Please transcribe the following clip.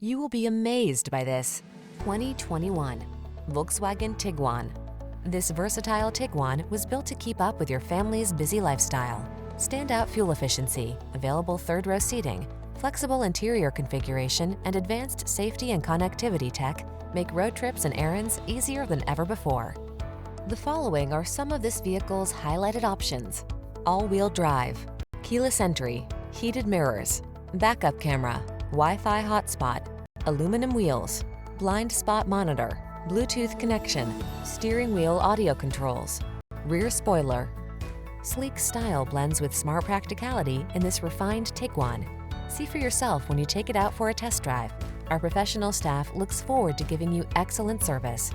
You will be amazed by this 2021 Volkswagen Tiguan. This versatile Tiguan was built to keep up with your family's busy lifestyle. Standout fuel efficiency, available third-row seating, flexible interior configuration, and advanced safety and connectivity tech make road trips and errands easier than ever before. The following are some of this vehicle's highlighted options: all-wheel drive, keyless entry, heated mirrors, backup camera, Wi-Fi hotspot, aluminum wheels, blind spot monitor, Bluetooth connection, steering wheel audio controls, rear spoiler. Sleek style blends with smart practicality in this refined Tiguan. See for yourself when you take it out for a test drive. Our professional staff looks forward to giving you excellent service.